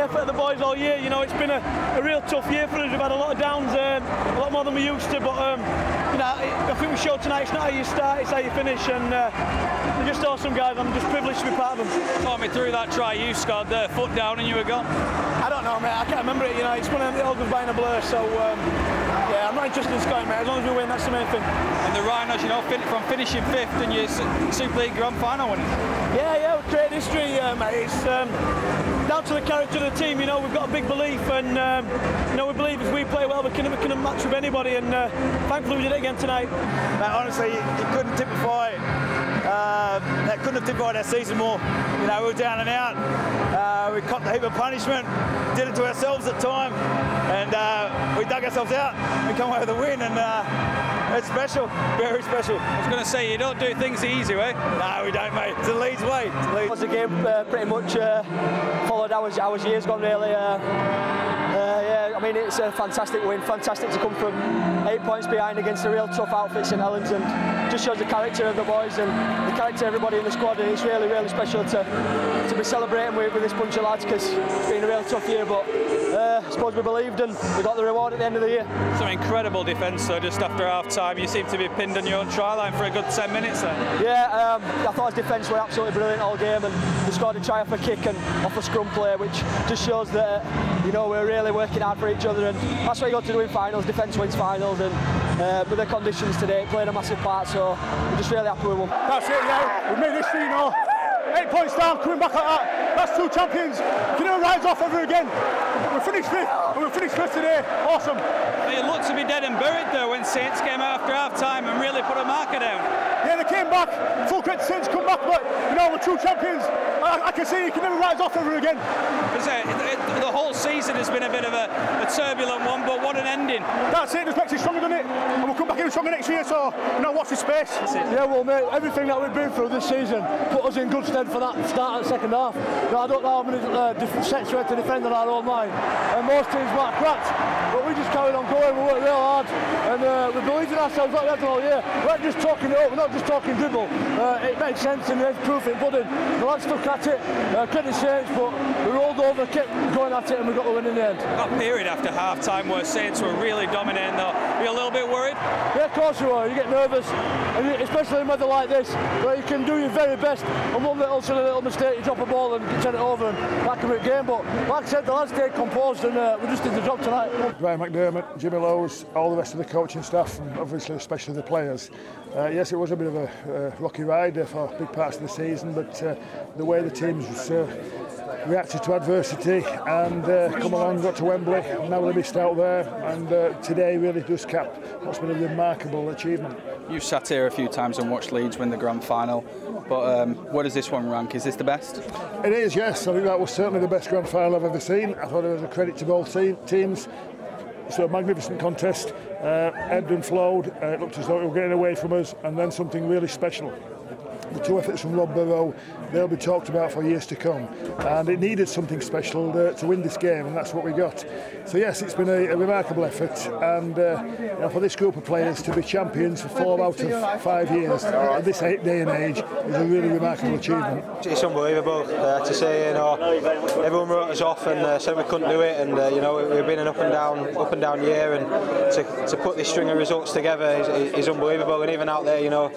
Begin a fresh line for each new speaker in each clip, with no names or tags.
effort of the boys all year. You know, it's been a real tough year for us. We've had a lot of downs, a lot more than we used to. But you know, I think we showed tonight it's not how you start, it's how you finish. And they're just awesome guys. I'm just privileged to be part of them.
Talk me through that try you scored there, foot down and you were gone.
I don't know, mate. I can't remember it. You know, it's one of them, it all goes by in a blur. So yeah, I'm not interested in scoring, mate. As long as we win, that's the main thing.
And the Rhinos, you know, from finishing 5th and your Super League Grand Final winning.
Yeah, we've created history, mate. It's down to the character of the team. You know, we've got a big belief, and you know, we believe if we play well, we can match with anybody. And thankfully, we did it again tonight.
Mate, honestly, you couldn't typify. That couldn't have typified our season more. You know, we were down and out. We copped a heap of punishment, did it to ourselves at time, and we dug ourselves out and come away with a win. And it's special, very special.
I was going to say, you don't do things the easy way.
No, we don't, mate. It's the Leeds way.
It was a game pretty much followed our years gone, really. Yeah, I mean, it's a fantastic win, fantastic to come from 8 points behind against a real tough outfit, St Helens, and just shows the character of the boys and the character of everybody in the squad. And it's really, really special to be celebrating with this bunch of lads, because it's been a real tough year, but I suppose we believed and we got the reward at the end of the year.
Some incredible defence, so just after half-time, you seem to be pinned on your own try line for a good 10 minutes there.
Yeah, I thought his defence were absolutely brilliant all game, and we scored a try off a kick and off a scrum play, which just shows that you know, we're really working hard for each other, and that's what you got to do in finals. Defence wins finals, and with the conditions today, it played a massive part, so we're just really happy with them.
That's it, yeah. We made history, you know. 8 points down, coming back like that. That's 2 champions. You never rise off ever again. We finished 5th, and we finished 5th today. Awesome.
It looked to be dead and buried though when Saints came after half-time and really put a marker down.
Yeah, they came back. Full credit to Saints come back, but you know, we're 2 champions. I can see you can never rise off ever again.
The whole season has been a bit of a turbulent one, but what an ending.
That's it, just makes it stronger, doesn't it? And we'll come back even stronger next year, so you know, watch this space. Yeah, well, mate, everything that we've been through this season put us in good stead for that start of the second half. You know, I don't know how many sets we had to defend on our own line, and most teams might have cracked, but we just carried on going, we worked real hard, and we believed in ourselves like we had all year. We're not just talking it up, we're not just talking dribble. It makes sense, and there's proof in pudding. The lads stuck at it, credit Saints, but we rolled over, kept going at it, and we got the win in the end.
That period after half-time where Saints were really dominating though, were you a little bit worried?
Yeah, of course you are. You get nervous, and especially in weather like this, where you can do your very best, and one little mistake, you drop a ball and you turn it over, and that can be a game. But like I said, the lads stayed composed, and we just did the job tonight.
Brian McDermott, Jimmy Lowes, all the rest of the coaching staff, and obviously especially the players. Yes, it was a bit of a rocky ride for big parts of the season, but the way the teams reacted to adversity and come along, got to Wembley, now they missed out there, and today really does cap what's been a remarkable achievement.
You've sat here a few times and watched Leeds win the grand final, but where does this one rank? Is this the best?
It is, yes. I think that was certainly the best grand final I've ever seen. I thought it was a credit to both teams. It's a magnificent contest, ebbed and flowed. It looked as though it were getting away from us, and then something really special. The 2 efforts from Rob Burrow, they'll be talked about for years to come, and it needed something special to win this game, and that's what we got. So yes, it's been a remarkable effort, and you know, for this group of players to be champions for 4 out of 5 years at this day and age is a really remarkable achievement.
It's unbelievable to say, you know, everyone wrote us off and said we couldn't do it, and you know, we've been an up and down year, and to put this string of results together is unbelievable. And even out there, you know,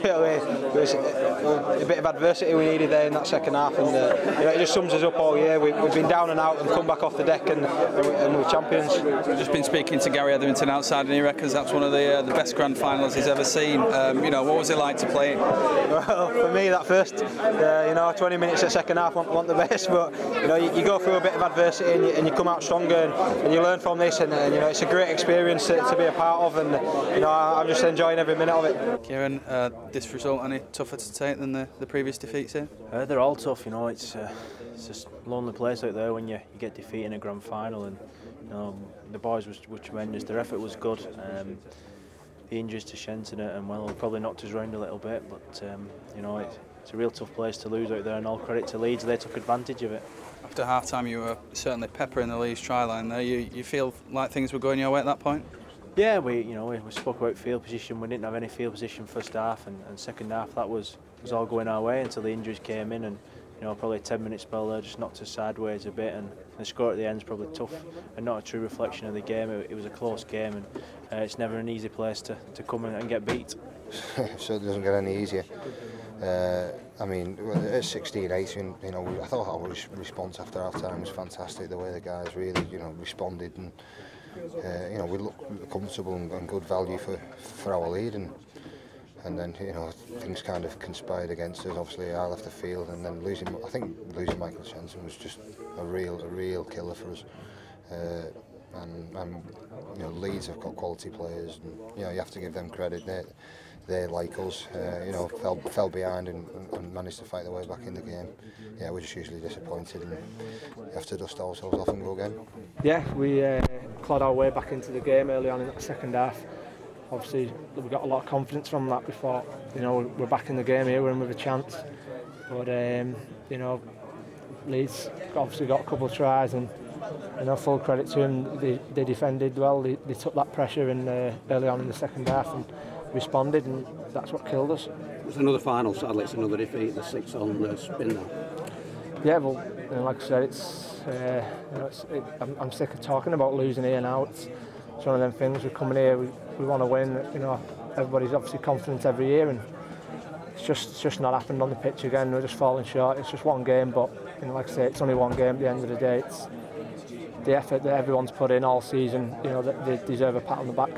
really, a bit of adversity we needed there in that second half, and you know, it just sums us up all year. We've been down and out and come back off the deck, and we're champions.
I've just been speaking to Gary Etherington outside, and he reckons that's one of the best grand finals he's ever seen. You know, what was it like to play it?
Well, for me, that first, you know, 20 minutes of second half want the best, but you know, you go through a bit of adversity and you come out stronger, and you learn from this, and you know, it's a great experience to be a part of, and you know, I'm just enjoying every minute of it.
Kieran, this result any tougher to take than the previous defeats here?
They're all tough, you know. It's just a lonely place out there when you get defeated in a grand final, and you know, the boys were tremendous. Their effort was good. The injuries to Shenton and well, probably knocked us round a little bit, but you know, it's a real tough place to lose out there, and all credit to Leeds, they took advantage of it.
After half-time, you were certainly peppering the Leeds try line there. You feel like things were going your way at that point?
Yeah, we spoke about field position. We didn't have any field position first half, and second half that was all going our way until the injuries came in, and you probably a 10-minute spell there just knocked us sideways a bit, and the score at the end is probably tough and not a true reflection of the game. It was a close game, and it's never an easy place to come and get beat.
So it doesn't get any easier. I mean, at 16-18, I thought our response after half time was fantastic. The way the guys really, responded, and we looked comfortable and good value for our lead, and then things kind of conspired against us. Obviously, I left the field, and then losing Michael Jensen was just a real killer for us. And Leeds have got quality players, and you have to give them credit. They like us, fell behind and managed to fight their way back in the game. Yeah, we're just usually disappointed, and we have to dust ourselves off and go again.
Yeah, we clawed our way back into the game early on in that second half. Obviously, we got a lot of confidence from that. We thought, we're back in the game here, we're in with a chance. But Leeds obviously got a couple of tries, and full credit to them. They defended well. They took that pressure in early on in the second half and responded, and that's what killed us.
It's another final, sadly. It's another defeat. The 6 on the spin now.
Yeah, well, like I said, I'm sick of talking about losing here now. It's one of them things. We're coming here, we want to win. Everybody's obviously confident every year, and it's just not happened on the pitch again. We're just falling short. It's just one game, but like I say, it's only one game. At the end of the day, it's the effort that everyone's put in all season. They deserve a pat on the back.